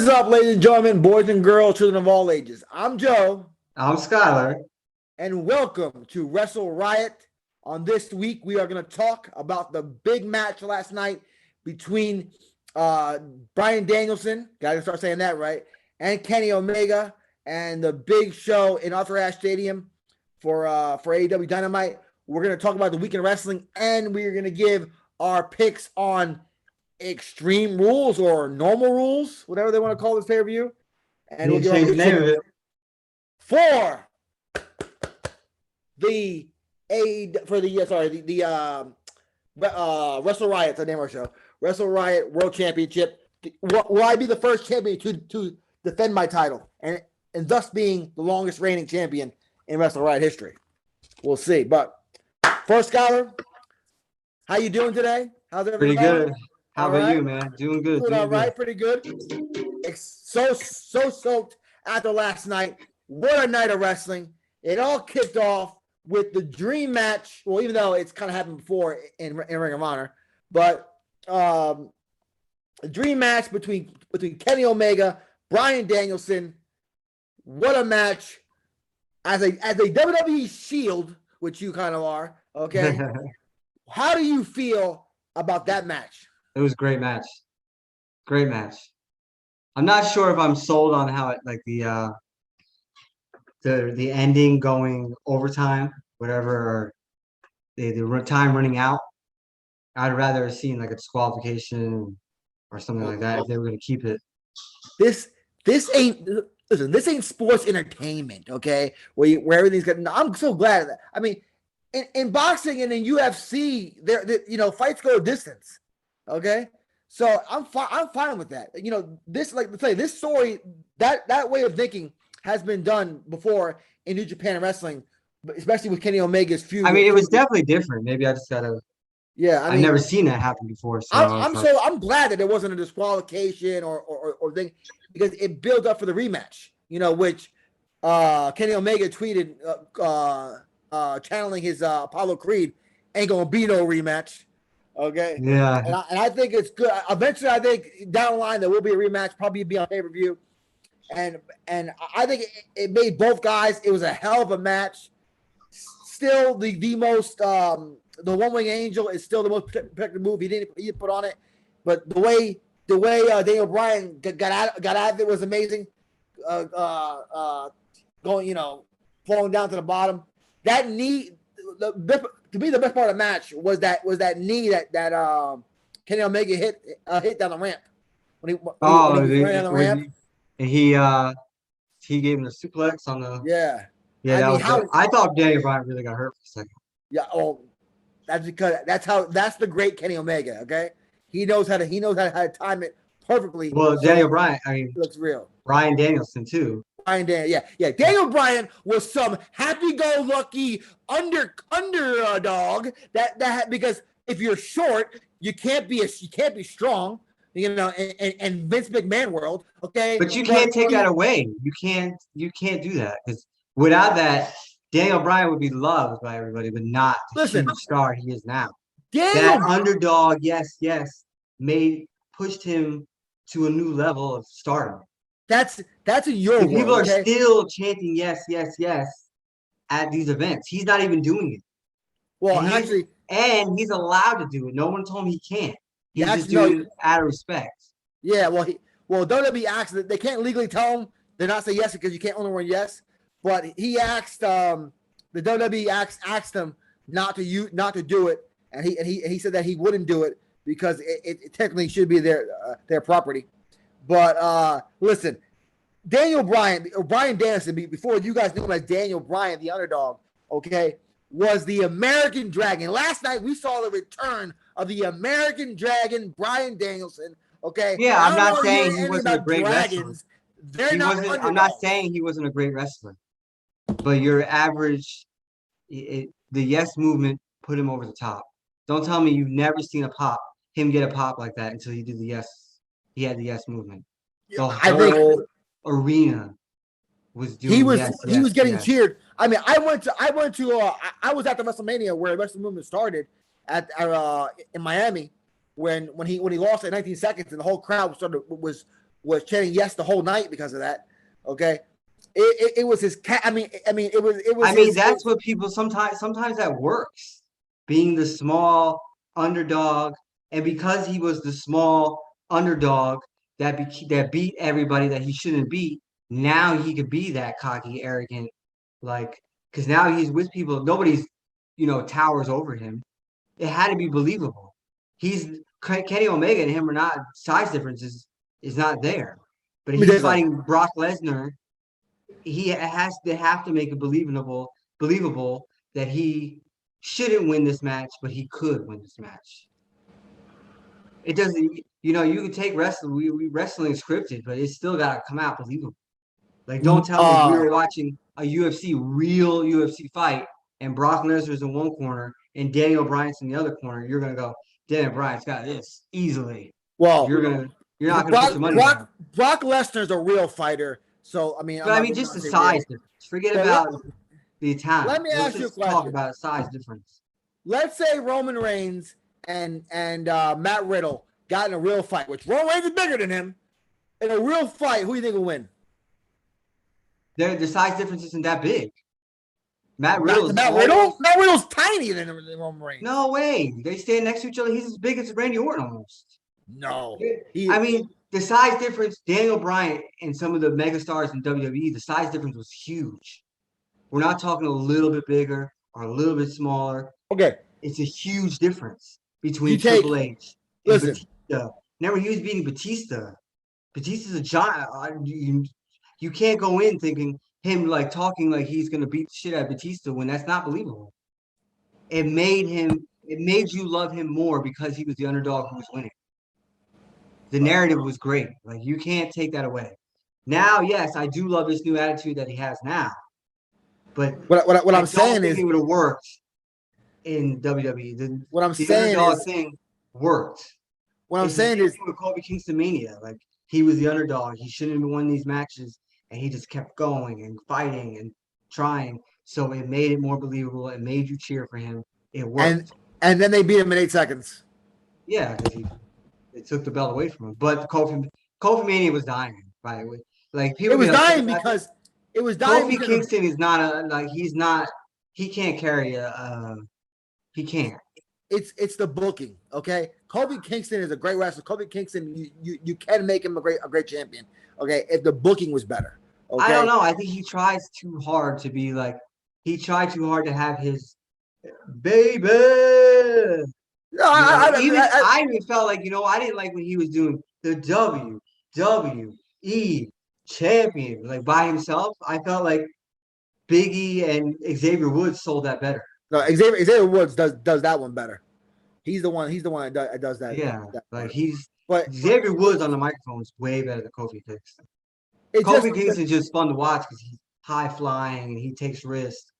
is up, ladies and gentlemen, boys and girls, children of all ages? I'm Joe, I'm Skylar. and welcome to Wrestle Riot. On this week, we are going to talk about the big match last night between Bryan Danielson, gotta start saying that right, and Kenny Omega, and the big show in Arthur Ashe Stadium for AEW Dynamite. We're going to talk about the weekend wrestling, and we're going to give our picks on Extreme Rules or Normal Rules, whatever they want to call this pay-per-view. And we'll change the name of it. For the Wrestle Riot, the name of our show. Wrestle Riot World Championship. Will I be the first champion to defend my title and thus being the longest reigning champion in Wrestle Riot history? We'll see. But first, Skylar, how you doing today? How's everything? Pretty good. How about you, man? Doing good. Doing all right. Pretty good. So soaked after last night. What a night of wrestling. It all kicked off with the dream match. Well, even though it's kind of happened before in Ring of Honor, but a dream match between Kenny Omega, Bryan Danielson. What a match. As a WWE Shield, which you kind of are, okay? How do you feel about that match? It was a great match. Great match. I'm not sure if I'm sold on how it the ending going overtime, whatever, or the time running out. I'd rather have seen like a disqualification or something like that if they were going to keep it. This ain't sports entertainment, okay? Where everything's good. I'm so glad of that. I mean, in boxing and in UFC, there fights go a distance. Okay, so I'm fine with that. This, like, let's say this story, that way of thinking has been done before in New Japan Wrestling, especially with Kenny Omega's feud. I mean, it was definitely different. Maybe I just gotta. Yeah, I've never seen that happen before. So I'm glad that there wasn't a disqualification or thing, because it built up for the rematch. Which Kenny Omega tweeted, channeling his Apollo Creed, ain't gonna be no rematch. Okay. Yeah. And I think it's good. Eventually, I think down the line there will be a rematch, probably be on pay-per-view. And I think it made both guys. It was a hell of a match. Still, the most the One Wing Angel is still the most protected move. He didn't put on it, but the way Daniel Bryan got out of it was amazing. Going, falling down to the bottom. That knee. To me, the best part of the match was that knee that Kenny Omega hit down the ramp when he ran down the ramp. And he gave him a suplex on the I thought Daniel Bryan really got hurt for a second. Yeah, that's because that's the great Kenny Omega. Okay, he knows how to time it perfectly. Well, Daniel Bryan, I mean, looks real. Bryan Danielson too. Yeah. Daniel Bryan was some happy-go-lucky underdog that because if you're short, you can't be strong, and Vince McMahon world, okay. But you can't take that away. You can't do that, because without that, Daniel Bryan would be loved by everybody, but not the huge star he is now. That underdog, yes, pushed him to a new level of stardom. That's in your world. People are still chanting yes at these events. He's not even doing it. Well, and he's allowed to do it. No one told him he can't. He's just doing it out of respect. Yeah, well, WWE asked that they can't legally tell him they're not saying yes because you can't only run yes. But he asked the WWE asked him not to do it, and he said that he wouldn't do it because it technically should be their property. But listen, Daniel Bryan, or Bryan Danielson, before you guys knew him as Daniel Bryan, the underdog, okay, was the American Dragon. Last night we saw the return of the American Dragon, Bryan Danielson. Okay. Yeah, I'm not saying he wasn't a great wrestler. I'm not saying he wasn't a great wrestler, but your average, the yes movement put him over the top. Don't tell me you've never seen him get a pop like that until he did the yes. He had the yes movement. The whole arena was doing. He was getting cheered. I mean, I was at the WrestleMania where Wrestling Movement started in Miami when he lost at 19 seconds, and the whole crowd was was chanting yes the whole night because of that. Okay, it was his cat. I mean, it was I mean, his. that's what people sometimes that works. Being the small underdog, and because he was the small underdog that beat everybody that he shouldn't beat, now he could be that cocky, arrogant, like because now he's with people. Nobody's, towers over him. It had to be believable. He's Kenny Omega and him are not size differences is not there, but Let me tell he's you something. fighting Brock Lesnar. They have to make it believable that he shouldn't win this match, but he could win this match. It doesn't, you can take wrestling. Wrestling is scripted, but it's still got to come out believable. Like, don't tell me we were watching a real UFC fight, and Brock Lesnar's in one corner and Daniel Bryan's in the other corner. You're gonna go, Daniel Bryan's got this easily. Well, You're not gonna put your money down. Brock Lesnar's a real fighter. So I mean, But I mean, just the size difference. Forget about the talent. Let me ask you a question. Talk about size difference. Let's say Roman Reigns and Matt Riddle got in a real fight, which Roman Reigns is bigger than him. In a real fight, who do you think will win? The size difference isn't that big. Matt Riddle's tiny than Roman Reigns. No way. They stand next to each other. He's as big as Randy Orton almost. No. I mean, the size difference, Daniel Bryan and some of the megastars in WWE, the size difference was huge. We're not talking a little bit bigger or a little bit smaller. Okay. It's a huge difference between Triple H and Batista. Remember, he was beating Batista. Batista's a giant. You can't go in thinking him talking like he's gonna beat the shit out of Batista when that's not believable. It made you love him more because he was the underdog who was winning. The narrative was great. Like, you can't take that away. Now, yes, I do love this new attitude that he has now. But what I'm saying is it would have worked in WWE. What I'm the saying underdog is thing worked. What I'm saying is with Kobe Kingston Mania. Like, he was the underdog. He shouldn't have won these matches, and he just kept going and fighting and trying. So it made it more believable. It made you cheer for him. It worked. And then they beat him in 8 seconds. Yeah, because they took the belt away from him. But Kofi Mania was dying, by the way. Like, people it was dying because Kofi Kingston is not he can't carry he can't. It's the booking, okay? Kofi Kingston is a great wrestler. Kofi Kingston, you can make him a great champion, okay? If the booking was better, okay? I don't know. I think he tries too hard to be like. He tried too hard to have his baby. No, I even felt like I didn't like when he was doing the WWE champion like by himself. I felt like Big E and Xavier Woods sold that better. No, Xavier Woods does that one better. He's the one that does that. Yeah, that but Xavier Woods on the microphone is way better than Kofi Kingston. Kofi Kingston is just fun to watch because he's high flying and he takes risks.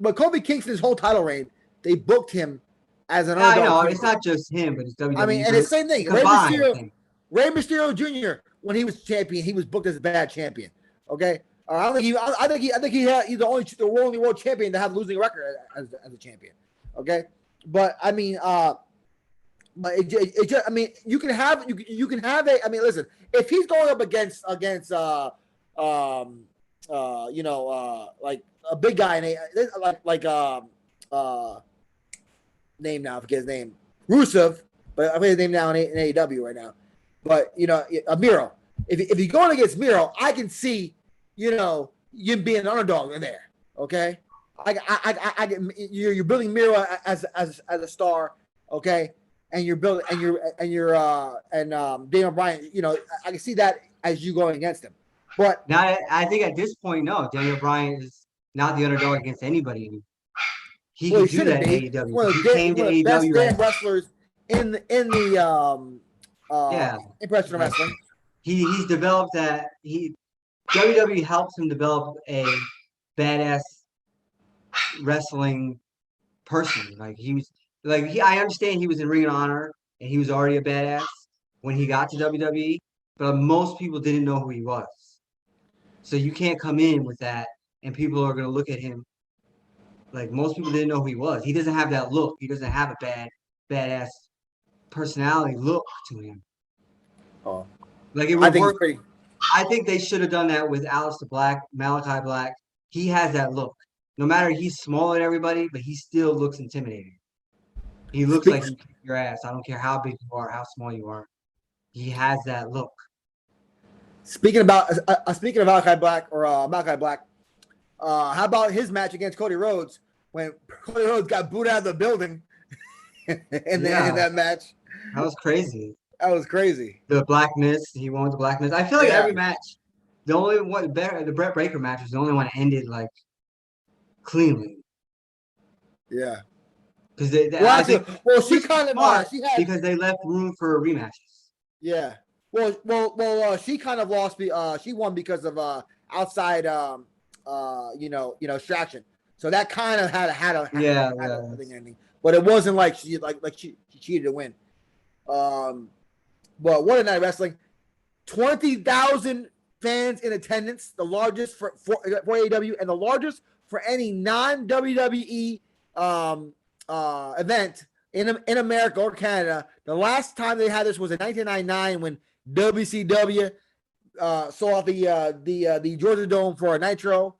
But Kofi Kingston's whole title reign, they booked him as an underdog. I know it's not just him, but it's WWE. I mean, and it's the same thing. Rey Mysterio Jr. when he was champion, he was booked as a bad champion. Okay, I think he's the only world champion to have a losing record as a champion. Okay, but I mean, but it just I mean, you can have a. I mean, listen, if he's going up against like a big guy in name now, I forget his name, Rusev, but I forget his name now in AEW right now. But Miro. If you're going against Miro, I can see you being an underdog in there. Okay, you're building Miro as a star. Okay, and you're building and Daniel Bryan. I can see that as you going against him. But now I think at this point, no, Daniel Bryan is not the underdog against anybody anymore. He can do that in AEW. One of the best damn wrestlers in the in professional wrestling. He's developed that. WWE helps him develop a badass wrestling person. I understand he was in Ring of Honor and he was already a badass when he got to WWE, but most people didn't know who he was. So you can't come in with that and people are going to look at him like most people didn't know who he was. He doesn't have that look. He doesn't have a badass personality look to him. Oh. Like it I would think work. it's pretty. I think they should have done that with Aleister Black, Malachi Black. He has that look. No matter he's smaller than everybody, but he still looks intimidating. He looks Speak, like he kick your ass. I don't care how big you are, how small you are. He has that look. speaking of Malachi Black, how about his match against Cody Rhodes when Cody Rhodes got booed out of the building in Yeah, that match? that was crazy. That was crazy. The blackness, he won with the blackness. I feel like Yeah, every match, the only one better, the Brett Breaker match was the only one that ended like cleanly. yeah. Because Well, I actually, think well, she which is kind of smart she had because they left room for rematches. yeah. She kind of lost. She won because of outside distraction. So that kind of had a thing ending, but it wasn't like she cheated to win. But what a night wrestling! 20,000 fans in attendance, the largest for AEW and the largest for any non WWE event in America or Canada. The last time they had this was in 1999 when WCW saw the Georgia Dome for a Nitro.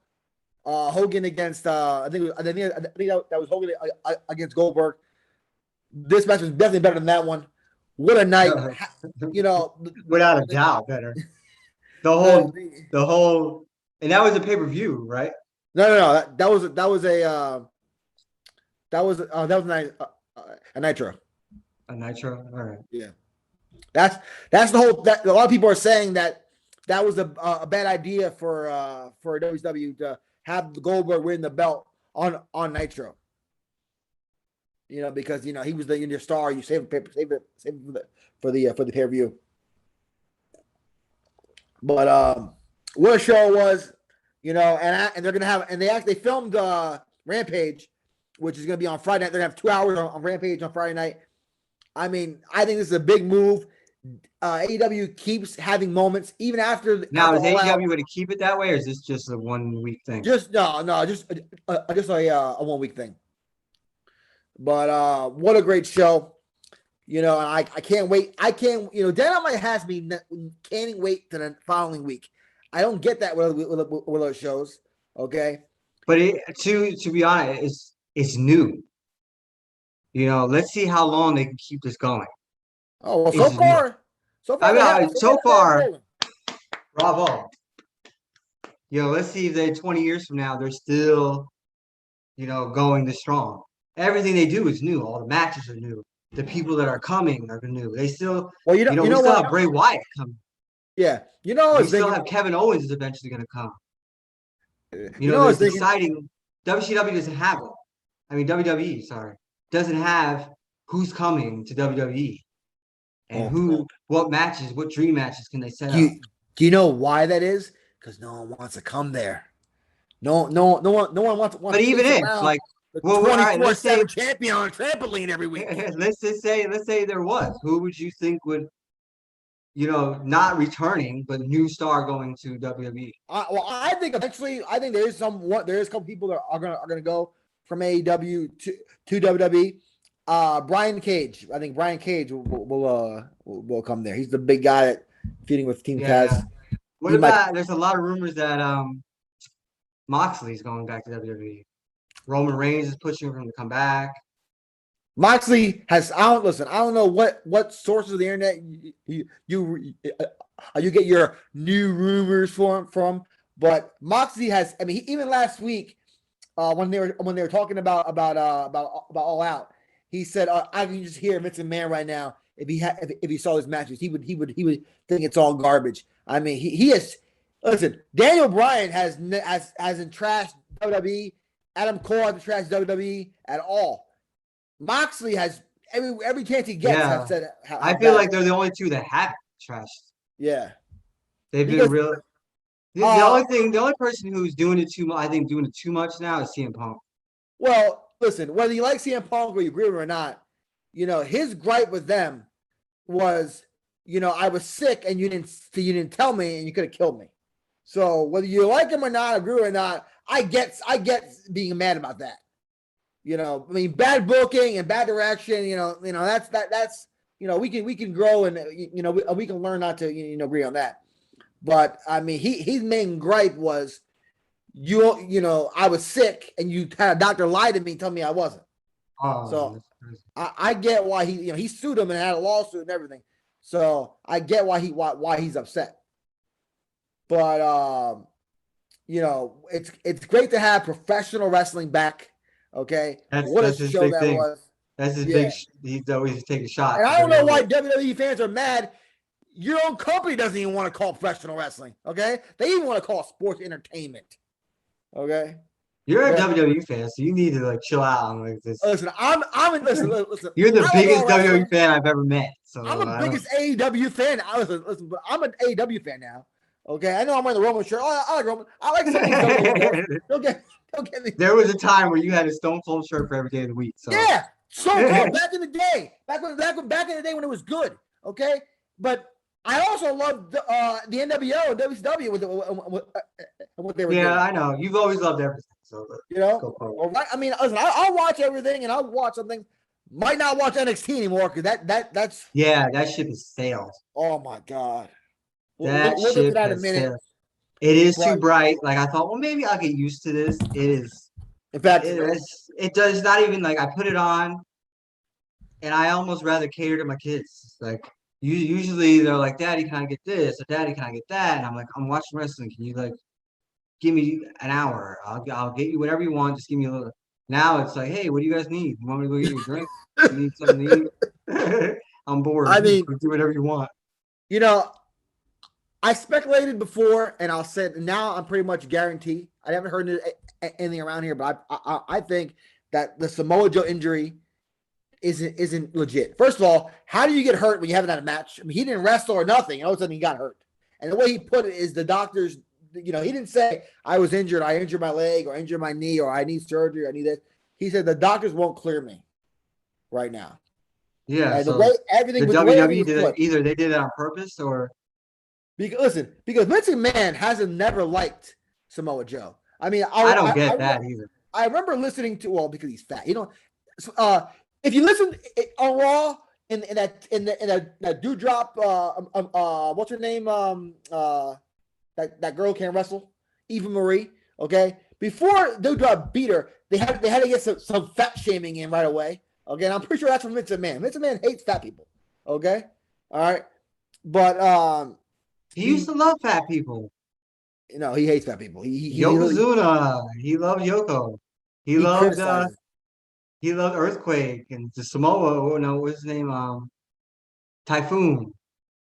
Hogan against I think that was Hogan against Goldberg. This match was definitely better than that one. What a night! Without a doubt, better. The whole, and that was a pay-per-view, right? No. That was a Nitro. A Nitro, all right. Yeah, that's the whole. That a lot of people are saying that was a bad idea for WCW to have Goldberg win the belt on Nitro. Because he was the star. You save it for the pay-per-view. But what a show it was, and they're gonna have, and they filmed Rampage, which is gonna be on Friday night. They're gonna have 2 hours on Rampage on Friday night. I mean, I think this is a big move. AEW keeps having moments even after. Now, after is AEW going to keep it that way, or is this just a 1 week thing? Just a 1 week thing. But what a great show. And I can't wait. Dynamite has me can't wait to the following week. I don't get that with those shows. Okay. But to be honest, it's new. Let's see how long they can keep this going. Oh, well, so far, bravo. Let's see if 20 years from now they're still, going this strong. Everything they do is new. All the matches are new. The people that are coming are new. They still, we still have Bray Wyatt coming. Yeah, we still have Kevin Owens is eventually going to come. It's exciting. WCW doesn't have it. I mean, WWE, sorry, doesn't have who's coming to WWE and what matches, what dream matches can they set up? Do you know why that is? Because no one wants to come there. No one wants. But even if, like, well, 24/7 champion on a trampoline every week. Let's say there was. Who would you think would, not returning, but new star going to WWE? I think eventually, there is a couple people that are gonna go from AEW to WWE. Brian Cage. I think Brian Cage will come there. He's the big guy that feuding with Team Taz. What about? There's a lot of rumors that Moxley's going back to WWE. Roman Reigns is pushing for him to come back. Moxley has. I don't know what sources of the internet you get your new rumors from, but Moxley has. I mean, even last week, when they were talking about All Out, he said, "I can just hear Vince McMahon right now. If he saw his matches, he would think it's all garbage." I mean, he has. Listen, Daniel Bryan hasn't trashed WWE. Adam Cole hasn't trashed WWE at all. Moxley has every chance he gets. Yeah. Have said I feel like they're the only two that haven't trashed. Yeah, they've been real. The only person who's doing it too much, I think, doing it too much now is CM Punk. Well, listen, whether you like CM Punk or you agree with him or not, his gripe with them was, I was sick and you didn't tell me and you could have killed me. So whether you like him or not, agree or not, I get being mad about that. I mean, bad booking and bad direction. That's we can grow and we can learn not to agree on that. But I mean, his main gripe was I was sick and you had a doctor lie to me, and tell me I wasn't. Oh, So that's crazy. I get why he sued him and had a lawsuit and everything. So I get why he's upset. But it's great to have professional wrestling back. Okay, what a That's his show big that thing. was. That's his Yeah. big. He's always taking shots. And I don't know why WWE fans are mad. Your own company doesn't even want to call professional wrestling. Okay, they even want to call sports entertainment. Okay. You're a Yeah. WWE fan, so you need to like chill out on like this. Listen, listen. You're the I love biggest all wrestling. WWE fan I've ever met. So I'm the I don't- biggest AEW fan. Listen, but I'm an AEW fan now. Okay, I know I'm wearing the Roman shirt. I like Roman. I like some of these WWE. Don't get me. There was a time where you had a Stone Cold shirt for every day of the week. So Yeah, so good. Back in the day, back in the day when it was good. Okay, but I also loved the NWO and WCW with what they were doing. yeah, I know. You've always loved everything. So go for it. All right. I mean, listen, I'll watch everything, and I'll watch something. Might not watch NXT anymore because that's Yeah, that ship has sailed. oh my god. That We'll get to ship that in a has minute. sailed. It is too But- bright. Like I thought, well, maybe I'll get used to this. It is. In fact, It does not even like I put it on, and I almost rather cater to my kids. Like usually they're like, "Daddy, can I get this?" or "Daddy, can I get that?" And I'm like, "I'm watching wrestling. Can you like give me an hour? I'll get you whatever you want. Just give me a little." Now it's like, "Hey, what do you guys need? You want me to go get you a drink? You need something to eat?" I'm bored. I mean, do whatever you want. I speculated before, and I'll say now I'm pretty much guaranteed. I haven't heard anything around here, but I think that the Samoa Joe injury isn't legit. First of all, how do you get hurt when you haven't had a match? I mean, he didn't wrestle or nothing. All of a sudden, he got hurt. And the way he put it is the doctors, he didn't say, I was injured, I injured my leg, or injured my knee, or I need surgery, I need this. He said, the doctors won't clear me right now. Yeah. And So the way everything the was, the way WWE everything did was it. put. Either they did it on purpose or Because Vince McMahon hasn't never liked Samoa Joe. I mean, I don't get that either. I remember listening to because he's fat. If you listen on Raw in that dewdrop, what's her name? That girl can't wrestle, Eva Marie. Okay, before dewdrop beat her, they had to get some fat shaming in right away. Okay, and I'm pretty sure that's from Vince McMahon. Vince McMahon hates fat people. Okay, all right, but He used to love fat people. he hates fat people. He Yokozuna. He loved Yoko. He loved criticizes. he loved Earthquake and the Samoa. Oh no, what's his name? Typhoon.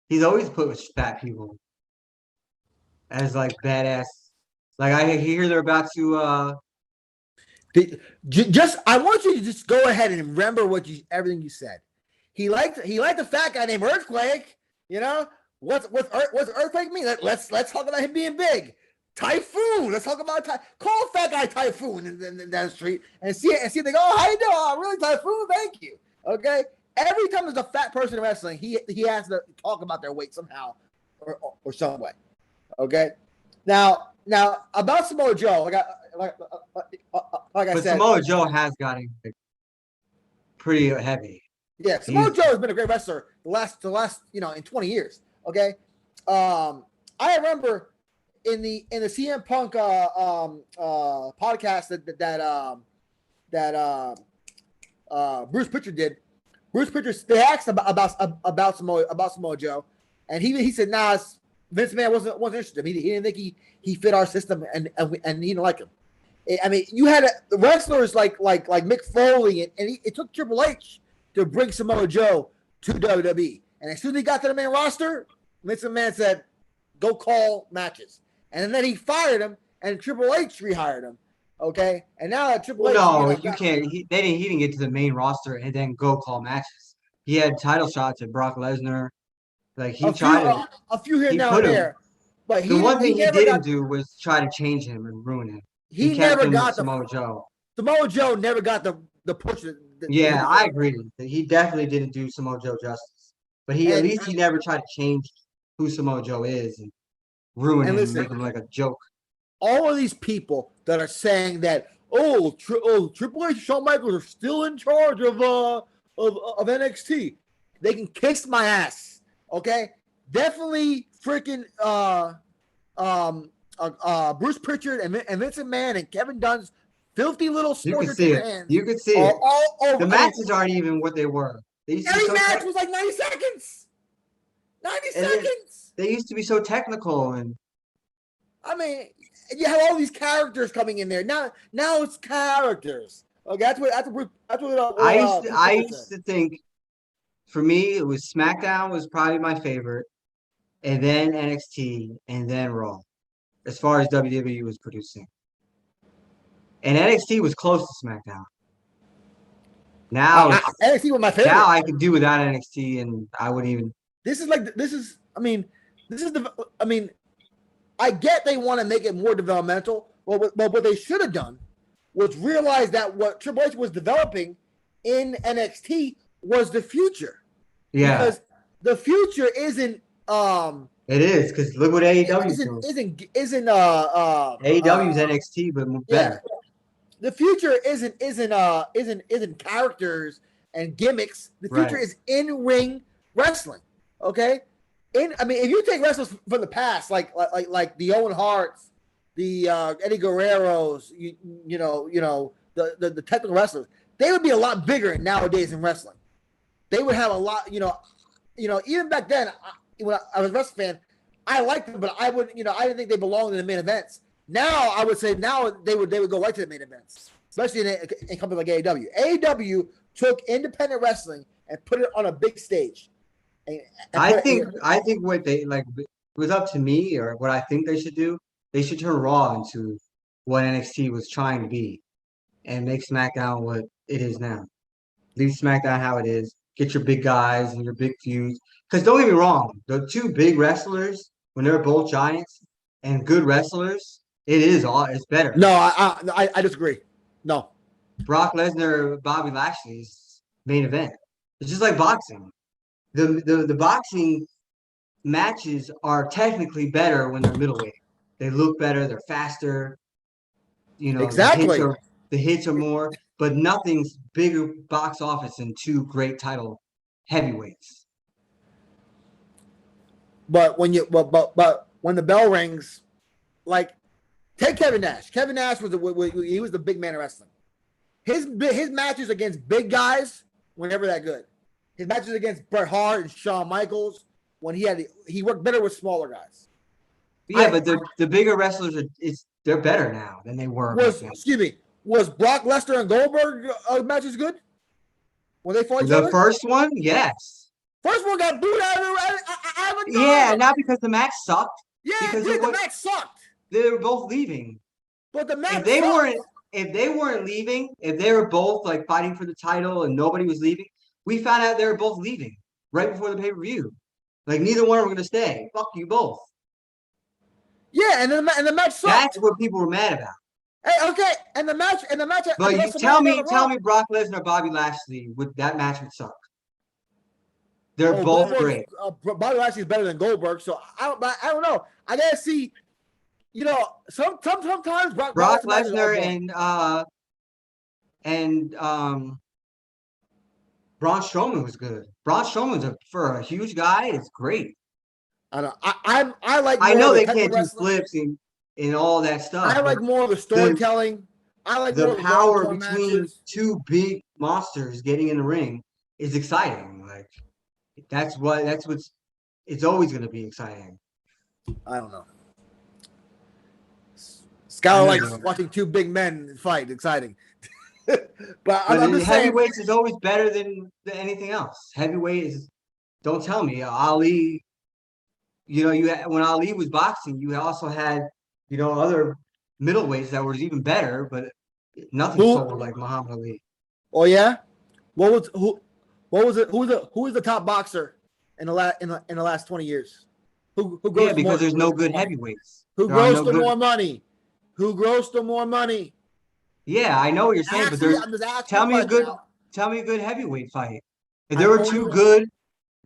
He's always put with fat people as like badass. Like I hear they're about to I want you to just go ahead and remember everything you said. He liked the fat guy named Earthquake. What's Earthquake mean? Let's talk about him being big. Typhoon. Let's talk about call fat guy Typhoon in down the street and see if they go, oh, how you doing? Oh, really, Typhoon? Thank you. Okay. Every time there's a fat person in wrestling, he has to talk about their weight somehow or some way. Okay. Now about Samoa Joe, like I but said, Samoa Joe has gotten pretty heavy. yeah, Samoa Joe has been a great wrestler the last in 20 years. Okay, I remember in the CM Punk podcast that Bruce Pritchard did. Bruce Pritchard, they asked about Samoa Joe, and he said, "Nah, Vince McMahon wasn't interested. He didn't think he fit our system, and he didn't like him." I mean, you had wrestlers like Mick Foley, and it took Triple H to bring Samoa Joe to WWE. And as soon as he got to the main roster, Vince McMahon said, "Go call matches." And then he fired him, and Triple H rehired him. Okay, and now Triple H. No, you can't. He didn't get to the main roster and then go call matches. He had title shots at Brock Lesnar. Like he tried a few here he now put and him. there. But The one thing he didn't got, do was try to change him and ruin him. He kept never him got with Samoa Joe. Samoa Joe never got the push. Yeah, I agree. He definitely didn't do Samoa Joe justice. But at least he never tried to change who Samoa Joe is and ruin him and make him like a joke. All of these people that are saying that Triple H and Shawn Michaels are still in charge of NXT. They can kiss my ass. Okay, definitely freaking Bruce Pritchard and Vincent Mann and Kevin Dunn's filthy little You could sports see it. entertainment hands You could see are it. all over. The I mean, matches aren't even what they were. They used to be every so match was like 90 seconds. 90 and seconds. they used to be so technical and I mean, you have all these characters coming in there. Now it's characters. Okay, that's what I used to think for me it was SmackDown was probably my favorite, and then NXT, and then Raw, as far as WWE was producing. And NXT was close to SmackDown. Now NXT was my favorite. now I could do without NXT, and I wouldn't even. This is I mean, this is the. I mean, I get they want to make it more developmental. But what they should have done was realize that what Triple H was developing in NXT was the future. Yeah, because the future isn't. It is because look what AEW is doing. Isn't AEW's NXT, but better. Yeah. The future isn't characters and gimmicks. The future is in-ring wrestling. Okay, if you take wrestlers from the past, like the Owen Harts, the Eddie Guerreros, you know the technical wrestlers, they would be a lot bigger nowadays in wrestling. They would have a lot, even back then when I was a wrestling fan, I liked them, but I didn't think they belonged in the main events. Now I would say they would go right to the main events, especially in a company like AEW. AEW took independent wrestling and put it on a big stage. I think what they like was up to me, or what I think they should do. They should turn Raw into what NXT was trying to be, and make SmackDown what it is now. Leave SmackDown how it is. Get your big guys and your big feuds. Because don't get me wrong, the two big wrestlers, when they're both giants and good wrestlers, it's better. No, I disagree. No. Brock Lesnar, Bobby Lashley's main event. It's just like boxing. The boxing matches are technically better when they're middleweight. They look better. They're faster. Exactly. The hits are more, but nothing's bigger box office than two great title heavyweights. But when when the bell rings, like take Kevin Nash. Kevin Nash was the big man of wrestling. His matches against big guys were never that good. His matches against Bret Hart and Shawn Michaels, when he worked better with smaller guys. Yeah, but the bigger wrestlers they're better now than they were. Was Brock Lesnar and Goldberg matches good? When they fought each other? The first one, yes. First one got booed out of the Yeah, not because the match sucked. Yeah, the match sucked. They were both leaving. But the match if they weren't leaving, if they were both like fighting for the title and nobody was leaving, we found out they were both leaving right before the pay-per-view. Like neither one were going to stay. Fuck you both. Yeah, and the match sucked. That's what people were mad about. Hey, okay, and the match. But you tell me Brock Lesnar, Bobby Lashley, that match would suck. They're both great. Bobby Lashley is better than Goldberg, so I don't know. I gotta see. Sometimes Brock Lesnar and Braun Strowman was good. Braun Strowman's for a huge guy, it's great. I know. I like. I know they can't do flips and all that stuff. I like more of the storytelling. I like the power between two big monsters getting in the ring is exciting. Like that's what's it's always going to be exciting. I don't know. Skylar likes watching two big men fight. Exciting. but I'm just heavyweights is always better than anything else. Heavyweight is. Don't tell me Ali. When Ali was boxing, you also had other middleweights that was even better, but nothing sold like Muhammad Ali. Oh yeah, who was it? Who was the top boxer in the last 20 years? Who because there's no good heavyweights. Who grossed more money? Who grossed more money? Yeah, I know what you're saying, but tell me a good heavyweight fight. If there were two good,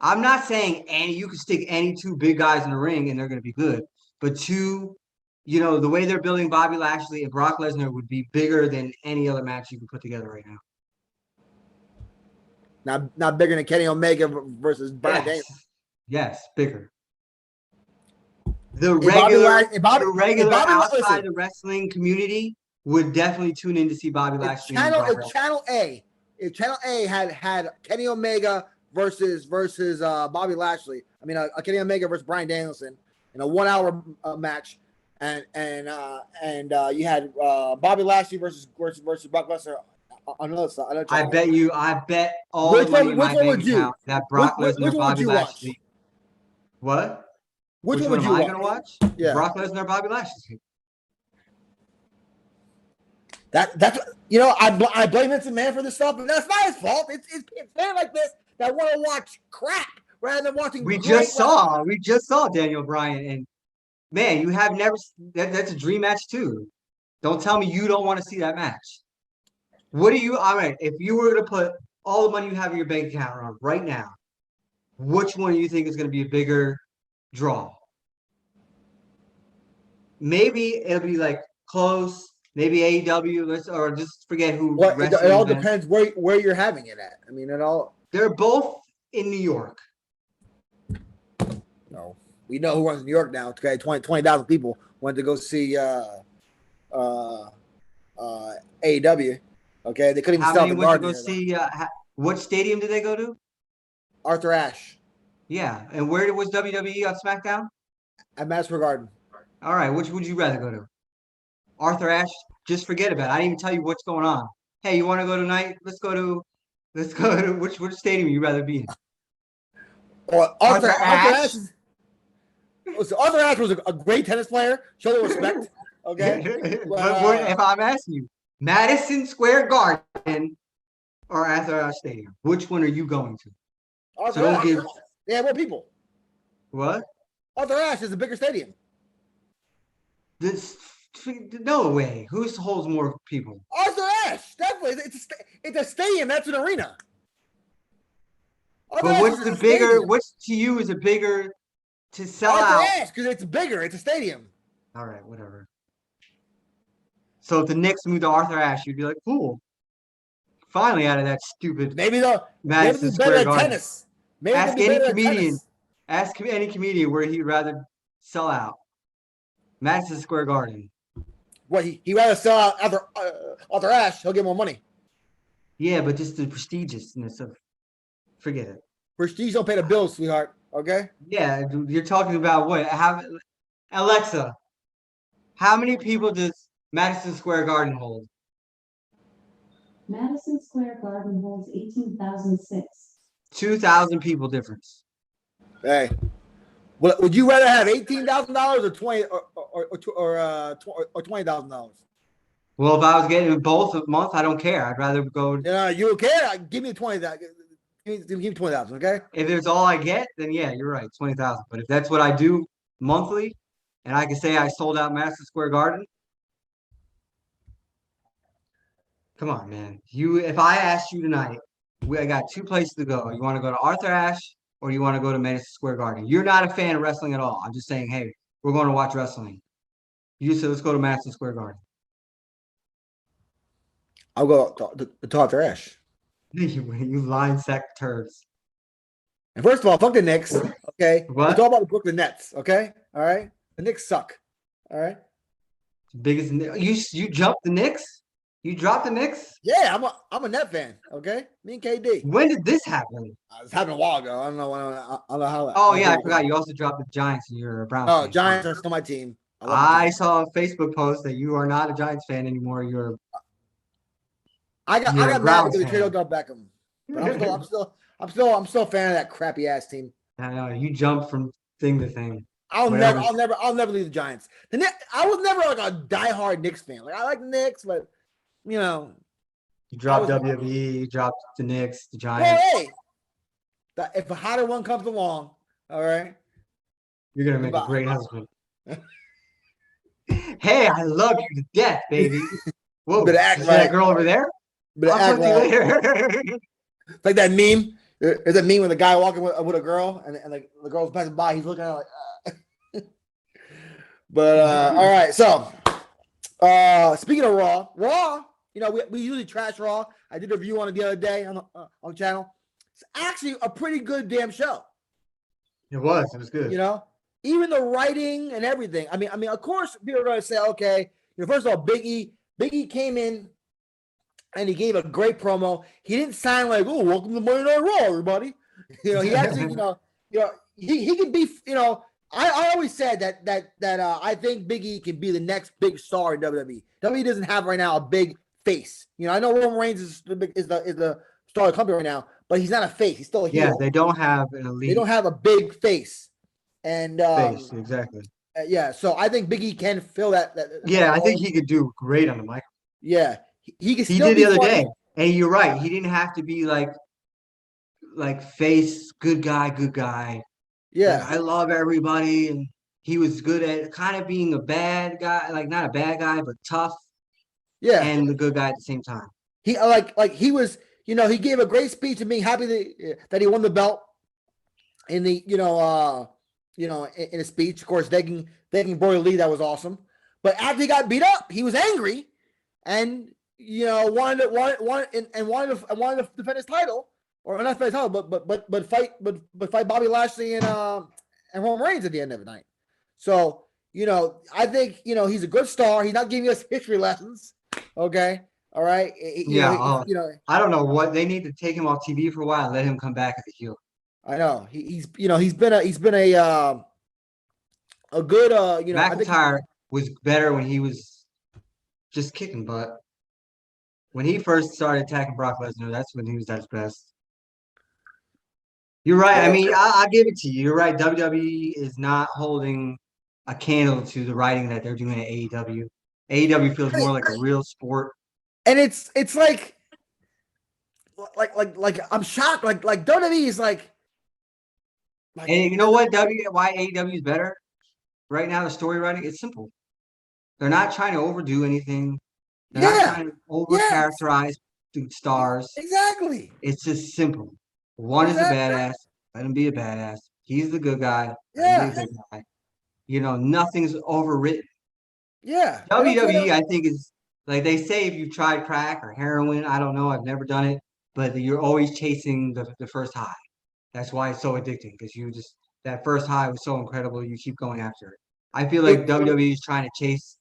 I'm not saying you can stick any two big guys in the ring and they're going to be good, but two, the way they're building Bobby Lashley and Brock Lesnar would be bigger than any other match you can put together right now. Not bigger than Kenny Omega versus Bryan Danielson. Yes, bigger. The If Bobby regular, Lash- if Bobby- the if regular Bobby La- outside listen, the wrestling community would definitely tune in to see Bobby Lashley and Brock Lesnar. If Channel A had Kenny Omega versus Bobby Lashley, I mean Kenny Omega versus Bryan Danielson in a 1 hour match, and you had Bobby Lashley versus Brock Lesnar on another side. Another I channel. bet all the money in my bank account that Brock Which Lesnar, one would Bobby you watch? Lashley. What? Which one one would am you I gonna watch? Yeah. Brock Lesnar, Bobby Lashley. That's I blame Vince McMahon for this stuff, but that's not his fault. It's fans like this that want to watch crap rather than watching. We just saw Daniel Bryan, and man, you have never. That's a dream match too. Don't tell me you don't want to see that match. What do you? All right, if you were to put all the money you have in your bank account on right now, which one do you think is going to be a bigger draw? Maybe it'll be like close. Maybe AEW, or just forget who. Well, it all depends where you're having it at. I mean, it all. They're both in New York. No, we know who runs New York now. Okay, 20,000 people went to go see AEW. Okay, they couldn't even How sell many the went to Garden. go see? What stadium did they go to? Arthur Ashe. Yeah, and where was WWE on SmackDown? At Madison Square Garden. All right, which would you rather go to? Arthur Ashe? Just forget about it. I didn't even tell you what's going on. Hey, you want to go tonight? Let's go to which stadium would you rather be in? Well, Arthur Ashe. Arthur Ashe was a great tennis player. Show the respect. Okay. But if I'm asking you, Madison Square Garden or Arthur Ashe Stadium, which one are you going to? Arthur Ashe. They have more people. What? Arthur Ashe is a bigger stadium. No way. Who holds more people? Arthur Ashe, definitely. It's a stadium. That's an arena. Arthur but what's the bigger? Stadium. What's to you is a bigger to sell Arthur out? Ashe, because it's bigger. It's a stadium. All right, whatever. So if the Knicks moved to Arthur Ashe, you'd be like, cool. Finally out of that stupid. Maybe they'll Madison Square Garden. Tennis. Maybe ask any comedian. Ask any comedian where he'd rather sell out. Madison Square Garden. What he rather sell out Arthur Ashe? He'll get more money. Yeah, but just the prestigiousness of. Forget it. Prestige don't pay the bills, sweetheart. Okay. Yeah, you're talking about what? Alexa, how many people does Madison Square Garden hold? Madison Square Garden holds 18,006. 2,000 people difference. Hey, would you rather have $18,000 or $20,000? Well, if I was getting both a month, I don't care. I'd rather go. You care? Give me 20,000. Give me 20,000. Okay. If it's all I get, then yeah, you're right, 20,000. But if that's what I do monthly, and I can say I sold out Madison Square Garden. Come on, man. If I asked you tonight, I got two places to go. You want to go to Arthur Ashe or you want to go to Madison Square Garden? You're not a fan of wrestling at all. I'm just saying, hey, we're going to watch wrestling. You said let's go to Madison Square Garden. I'll go to Arthur Ashe. You line sack turds. And first of all, fuck the Knicks. Okay. What? It's all about the Brooklyn Nets. Okay. All right. The Knicks suck. All right. Biggest you jumped the Knicks? You dropped the Knicks? Yeah, I'm a Net fan. Okay, me and KD. When did this happen? It's happened a while ago. I don't know how. Oh yeah, I forgot. You also dropped the Giants, and you're a Browns. Oh, fan. Giants are still my team. I saw a Facebook post that you are not a Giants fan anymore. I got mad because they traded Odell Beckham. But I'm still a fan of that crappy ass team. I know you jump from thing to thing. I'll never leave the Giants. I was never like a diehard Knicks fan. Like I like the Knicks, but you dropped WWE, you dropped the Knicks, the Giants. Hey, if a hotter one comes along, all right, you're gonna make a great husband. Hey, I love you to death, baby. Whoa, is that girl over there? But I'll talk to you later. It's like that meme. There's a meme with a guy walking with a girl, and the girl's passing by. He's looking at her like. But all right. So, speaking of Raw, we usually trash Raw. I did a review on it the other day on the channel. it's actually a pretty good damn show. It was good. You know, even the writing and everything. I mean, of course, people are going to say, okay, first of all, Biggie came in and he gave a great promo. He didn't sound like, oh, welcome to Monday Night Raw, everybody. He actually, he could be, I always said that I think Big E can be the next big star in WWE. WWE doesn't have right now a big face. I know Roman Reigns is the star of the company right now, but he's not a face. He's still a heel. Yeah, they don't have an elite. They don't have a big face. And face, exactly. Yeah, so I think Big E can fill that. Yeah, I think he could do great on the mic. Yeah, he can. He did the other day, and you're right. He didn't have to be like face good guy. Yeah, I love everybody, and he was good at kind of being a bad guy, like not a bad guy, but tough. Yeah, and the good guy at the same time. He he was, he gave a great speech and being happy that he won the belt in the, in a speech. Of course, thanking Brody Lee, that was awesome. But after he got beat up, he was angry, and wanted to defend his title, or not defend his title, but fight Bobby Lashley and Roman Reigns at the end of the night. So I think he's a good star. He's not giving us history lessons. Okay, all right. I don't know what they need to take him off TV for a while and let him come back as a heel. I know he's been a good McIntyre was better when he was just kicking butt. When he first started attacking Brock Lesnar, that's when he was at his best. You're right. I mean, I'll give it to you. You're right. WWE is not holding a candle to the writing that they're doing at AEW. AEW feels more like a real sport. And it's like I'm shocked. Like WWE is like and you know what? Why AEW is better right now? The story writing, it's simple. They're not trying to overdo anything. They're not trying to over-characterize stars. Exactly. It's just simple. One is a badass. Let him be a badass. He's the good guy. Let him be a good guy. Nothing's overwritten. Yeah. WWE, I think, is like they say if you've tried crack or heroin, I don't know, I've never done it, but you're always chasing the first high. That's why it's so addicting, because that first high was so incredible, you keep going after it. I feel like WWE is trying to chase,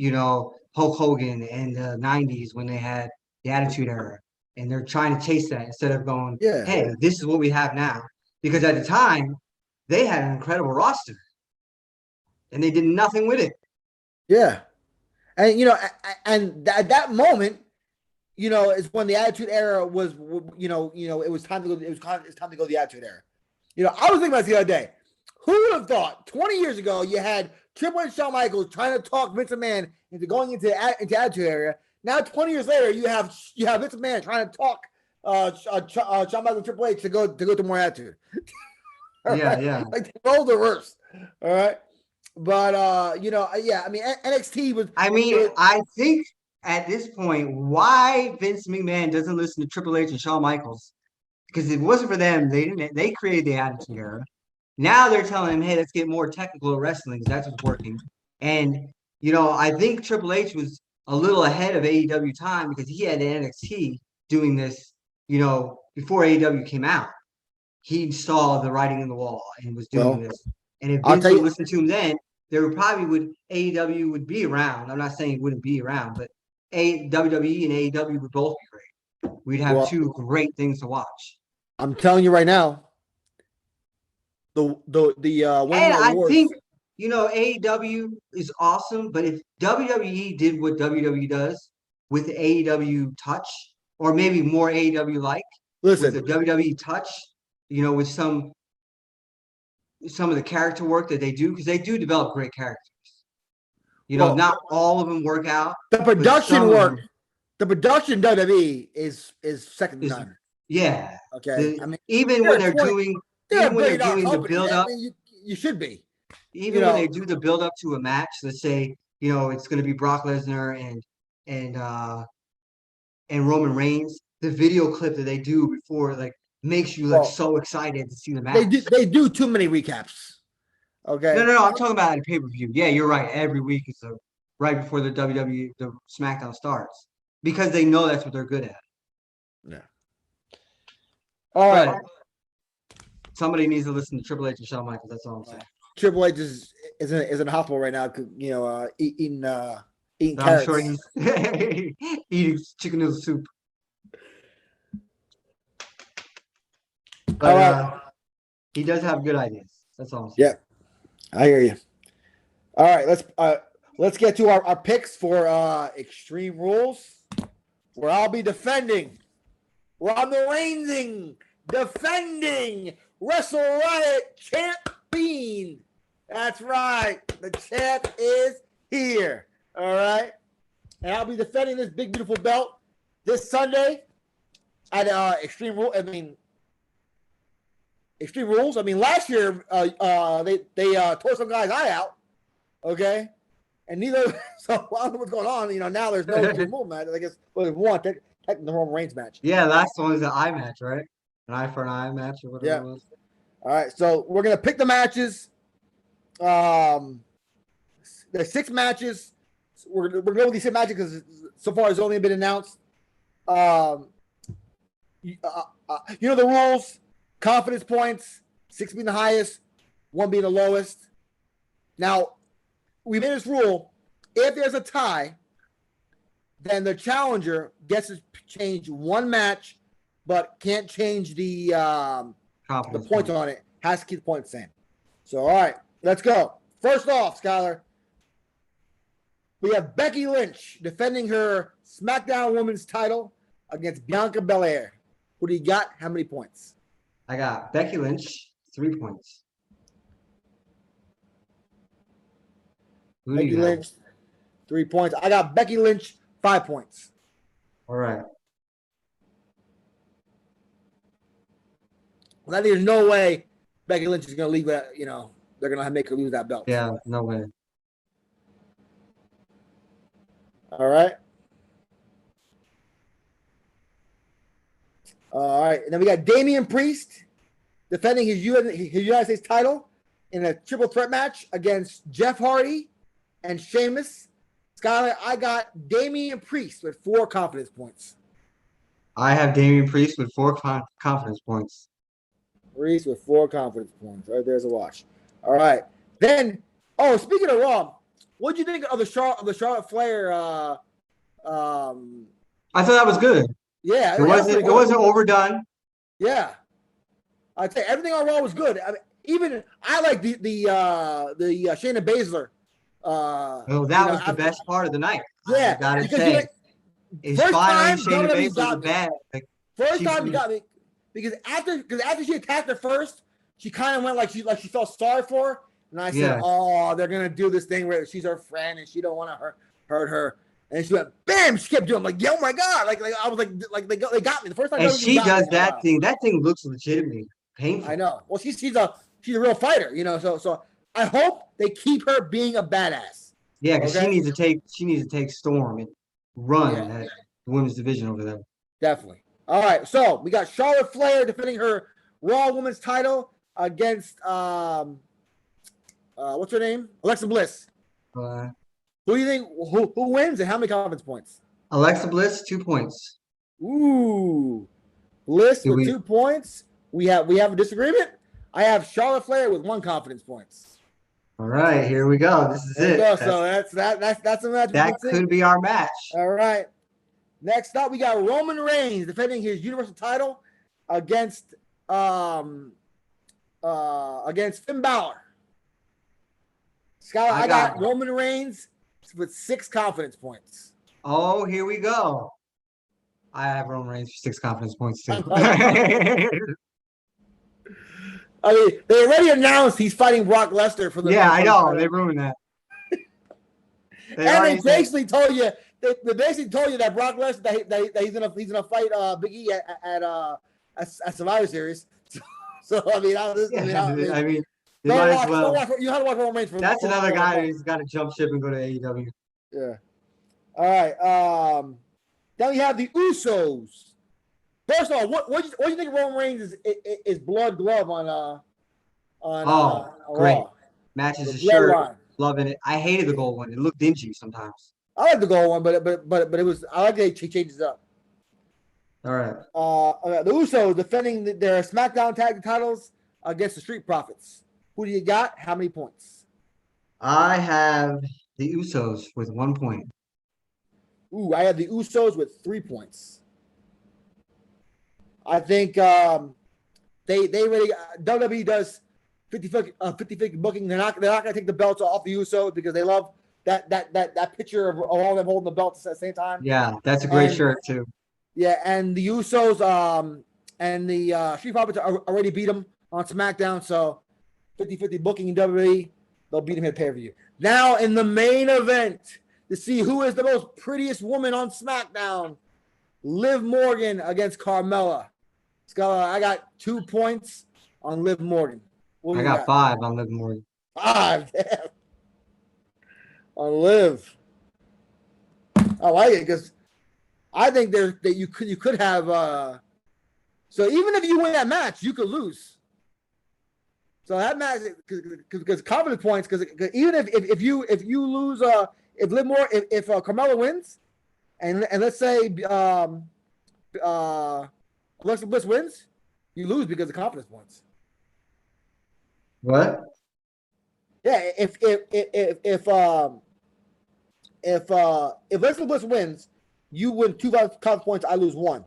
Hulk Hogan in the 90s when they had the Attitude Era, and they're trying to chase that instead of going, hey, this is what we have now. Because at the time, they had an incredible roster, and they did nothing with it. Yeah. And at that moment, is when the Attitude Era was, it was time to go. It's time to go the Attitude Era. I was thinking about this the other day. Who would have thought 20 years ago you had Triple H and Shawn Michaels trying to talk Vince McMahon into going into Attitude Era? Now 20 years later, you have Vince McMahon trying to talk Shawn Michaels and Triple H to go to more Attitude. Yeah. Like the roles are reversed. All right. But I mean, NXT was. I mean, I think at this point, why Vince McMahon doesn't listen to Triple H and Shawn Michaels? Because if it wasn't for them, they created the Attitude Era. Now they're telling him, hey, let's get more technical at wrestling. That's what's working. And I think Triple H was a little ahead of AEW time because he had NXT doing this. Before AEW came out, he saw the writing in the wall and was doing this. And if Vince would listen to him then, AEW would be around. I'm not saying it wouldn't be around, but WWE and AEW would both be great. We'd have two great things to watch. I'm telling you right now, the and I think AEW is awesome, but if WWE did what WWE does with AEW touch, or maybe more AEW like, with the WWE touch, with some of the character work that they do, because they do develop great characters. Not all of them work out. The production work, the production WWE is second to none. Yeah. Okay. Even when they're doing the build up, you should be. Even when they do the build up to a match, let's say it's going to be Brock Lesnar and Roman Reigns. The video clip that they do before makes you so excited to see the match. They do too many recaps. Okay. No. I'm talking about a pay-per-view. Yeah, you're right. Every week is right before the WWE, the SmackDown starts, because they know that's what they're good at. Yeah. All right. But somebody needs to listen to Triple H and Shawn Michaels. That's all I'm saying. Triple H is in a hospital right now. You know, eating I'm carrots. sure he's eating chicken noodle soup. But All right. he does have good ideas. That's all I'm saying. Yeah, I hear you. All right, let's get to our picks for Extreme Rules, where I'll be defending. Where I'm the reigning, defending Wrestle Riot champion. That's right. The champ is here. All right. And I'll be defending this big, beautiful belt this Sunday at Extreme Rules. Extreme Rules. I mean, last year they tore some guy's eye out. Okay. And neither. So I don't know what's going on. You know, now there's no Extreme Rules match. I guess there's one. The Roman Reigns match. Yeah, last one was an eye match, right? An eye for an eye match or whatever it was. All right, so we're gonna pick the matches. There's 6 matches. We're gonna go with these 6 matches because so far it's only been announced. You know the rules: confidence points, 6 being the highest, 1 being the lowest. Now, we made this rule: if there's a tie, then the challenger gets to change 1 match, but can't change the points on it. Has to keep the points the same. So, all right, let's go. First off, Skylar, we have Becky Lynch defending her SmackDown Women's title against Bianca Belair. Who do you got? How many points? I got Becky Lynch, 3 points. Becky Lynch, 3 points. I got Becky Lynch, 5 points. All right. Well, there's no way Becky Lynch is going to leave that, you know, they're going to make her lose that belt. Yeah, no way. All right. All right. And then we got Damian Priest defending his United States title in a triple threat match against Jeff Hardy and Sheamus. Skylar, I got Damian Priest with 4 confidence points. I have Damian Priest with 4 confidence points. Priest with 4 confidence points. All right, there's a watch. All right. Then, speaking of Raw, what do you think of the Charlotte Flair? I thought that was good. Yeah, It wasn't overdone. Yeah, I'd say everything on Raw was good. I mean, even I like the Shayna Baszler. That was the best part of the night. Yeah, I gotta say, first time Shayna WWE's Baszler got me. bad. First time you got me because after she attacked her first, she kind of went like she felt sorry for her, and I said, "Oh, they're gonna do this thing where she's her friend and she don't want to hurt her." And she went, bam! She kept doing. I'm like, oh my god! Like I was like they got me the first time. And she does that thing. That thing looks legitimately painful. I know. Well, she's a real fighter, you know. So I hope they keep her being a badass. Yeah, because she needs to take Storm and run at the women's division over there. Definitely. All right, so we got Charlotte Flair defending her Raw Women's title against what's her name? Alexa Bliss. Who do you think who wins and how many confidence points? Alexa Bliss, 2 points. Ooh, Bliss with 2 points. We have a disagreement. I have Charlotte Flair with 1 confidence points. All right, here we go. This is it. So that's a match. That could be our match. All right. Next up, we got Roman Reigns defending his Universal title against Finn Balor. Scott, I got Roman Reigns with 6 confidence points. Oh, here we go. I have Roman Reigns for 6 confidence points too. I mean, they already announced he's fighting Brock Lesnar for the. Yeah, I know. They ruined that. They basically told you. They basically told you that Brock Lesnar that he's gonna fight Big E at Survivor Series. So I mean, you have to watch Roman Reigns. That's another guy who's got to jump ship and go to AEW. Yeah. All right. Then we have the Usos. First of all, what do you think Roman Reigns is blood glove on great. Raw? Matches a shirt, loving it. I hated the gold one. It looked dingy sometimes. I like the gold one, but it was I like that he changes it up. All right. The Usos defending their SmackDown tag titles against the Street Profits. Who do you got? How many points? I have the Usos with 1 point. Ooh, I have the Usos with 3 points. I think they really WWE does 50-50 booking. They're not going to take the belts off the Usos because they love that picture of all of them holding the belts at the same time. Yeah, that's a great And- shirt too. Yeah, and the Usos and the Street Profits already beat them on SmackDown, so 50-50 booking in WWE, they'll beat him at pay-per-view. Now in the main event, to see who is the most prettiest woman on SmackDown, Liv Morgan against Carmella. Scholar, I got 2 points on Liv Morgan. What do I you got 5 on Liv Morgan. 5, damn. On Liv. I like it because I think that you could have so even if you win that match, you could lose. So that match because confidence points because even if you lose if Liv Morgan if Carmella wins and let's say Alexa Bliss wins, you lose because of confidence points. What? Yeah, if Alexa Bliss wins, you win 2 confidence points. I lose 1.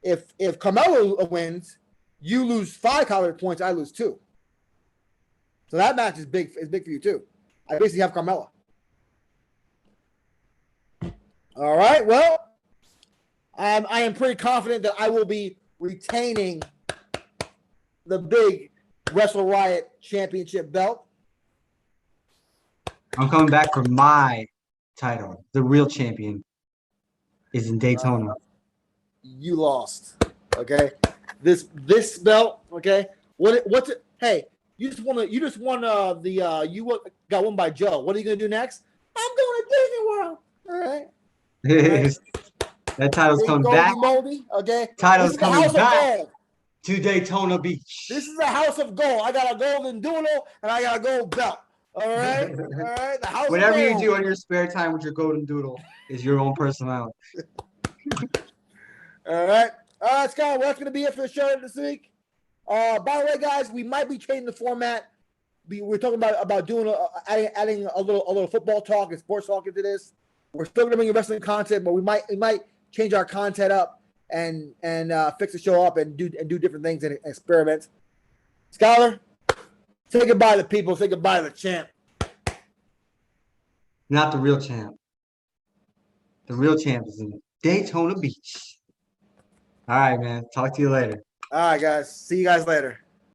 If Carmella wins, you lose 5 confidence points. I lose 2. So that match is big. Is big for you too. I basically have Carmella. All right. Well, I am pretty confident that I will be retaining the big Wrestle Riot Championship belt. I'm coming back for my title. The real champion is in Daytona. You lost. Okay. This belt. Okay. What's it? Hey, you just won the you got won by Joe. What are you gonna do next? I'm going to Disney World. All right. That title's Big coming Goldie back Moldy, okay. Title's This is the coming house of back. gold. to Daytona Beach. This is a house of gold. I got a golden doodle and I got a gold belt. All right. All right. The house Whatever of you gold. do in your spare time with your golden doodle is your own personality. All right. All right, Scott. Well, that's going to be it for the show this week. By the way, guys, we might be changing the format. We're talking about doing adding a little football talk and sports talk into this. We're still going to bring you wrestling content, but we might change our content up and fix the show up and do different things and experiments. Scholar, say goodbye to people. Say goodbye to the champ. Not the real champ. The real champ is in Daytona Beach. All right, man. Talk to you later. All right, guys. See you guys later.